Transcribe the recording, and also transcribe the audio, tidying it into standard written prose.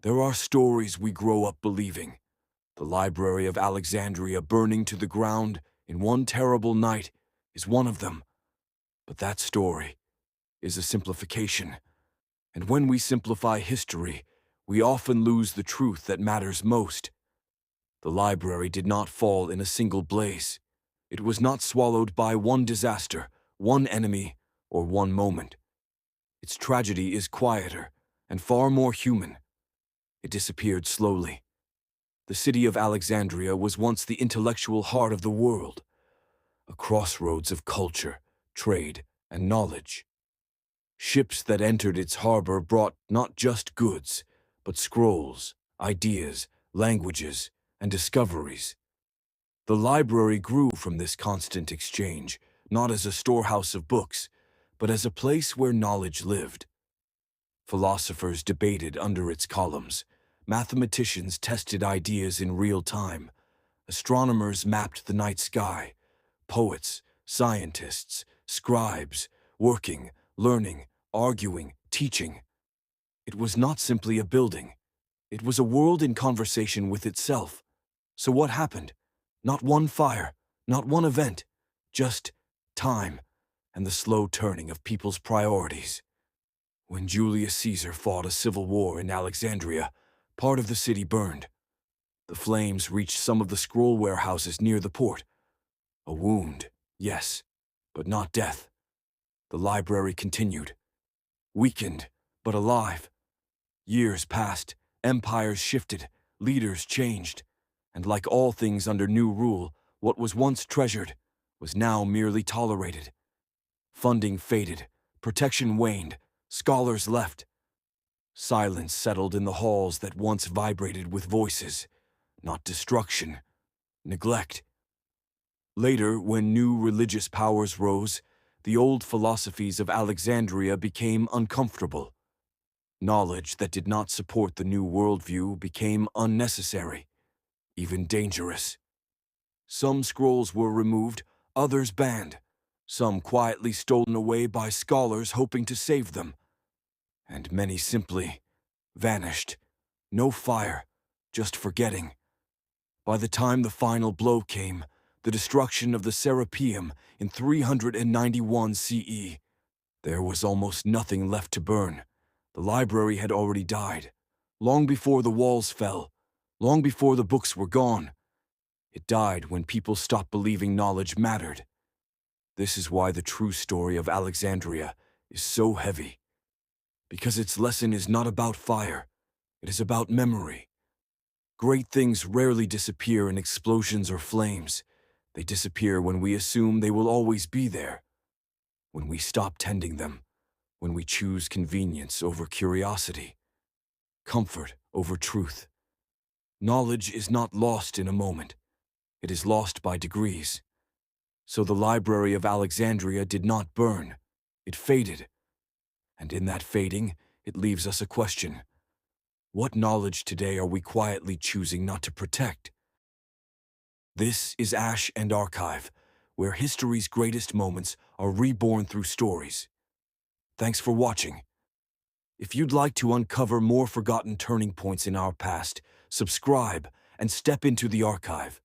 There are stories we grow up believing. The Library of Alexandria burning to the ground in one terrible night is one of them. But that story is a simplification. And when we simplify history, we often lose the truth that matters most. The library did not fall in a single blaze. It was not swallowed by one disaster, one enemy, or one moment. Its tragedy is quieter and far more human. It disappeared slowly. The city of Alexandria was once the intellectual heart of the world, a crossroads of culture, trade, and knowledge. Ships that entered its harbor brought not just goods, but scrolls, ideas, languages, and discoveries. The library grew from this constant exchange, not as a storehouse of books, but as a place where knowledge lived. Philosophers debated under its columns. Mathematicians tested ideas in real time. Astronomers mapped the night sky. Poets, scientists, scribes, working, learning, arguing, teaching. It was not simply a building. It was a world in conversation with itself. So what happened? Not one fire, not one event, just time and the slow turning of people's priorities. When Julius Caesar fought a civil war in Alexandria, part of the city burned. The flames reached some of the scroll warehouses near the port. A wound, yes, but not death. The library continued, weakened, but alive. Years passed, empires shifted, leaders changed, and like all things under new rule, what was once treasured was now merely tolerated. Funding faded, protection waned, scholars left. Silence settled in the halls that once vibrated with voices, not destruction, neglect. Later, when new religious powers rose, the old philosophies of Alexandria became uncomfortable. Knowledge that did not support the new worldview became unnecessary, even dangerous. Some scrolls were removed, others banned, some quietly stolen away by scholars hoping to save them, and many simply vanished. No fire, just forgetting. By the time the final blow came, the destruction of the Serapeum in 391 CE, there was almost nothing left to burn. The library had already died, long before the walls fell, long before the books were gone. It died when people stopped believing knowledge mattered. This is why the true story of Alexandria is so heavy. Because its lesson is not about fire, it is about memory. Great things rarely disappear in explosions or flames. They disappear when we assume they will always be there, when we stop tending them, when we choose convenience over curiosity, comfort over truth. Knowledge is not lost in a moment. It is lost by degrees. So the Library of Alexandria did not burn. It faded. And in that fading, it leaves us a question. What knowledge today are we quietly choosing not to protect? This is Ash and Archive, where history's greatest moments are reborn through stories. Thanks for watching. If you'd like to uncover more forgotten turning points in our past, subscribe and step into the archive.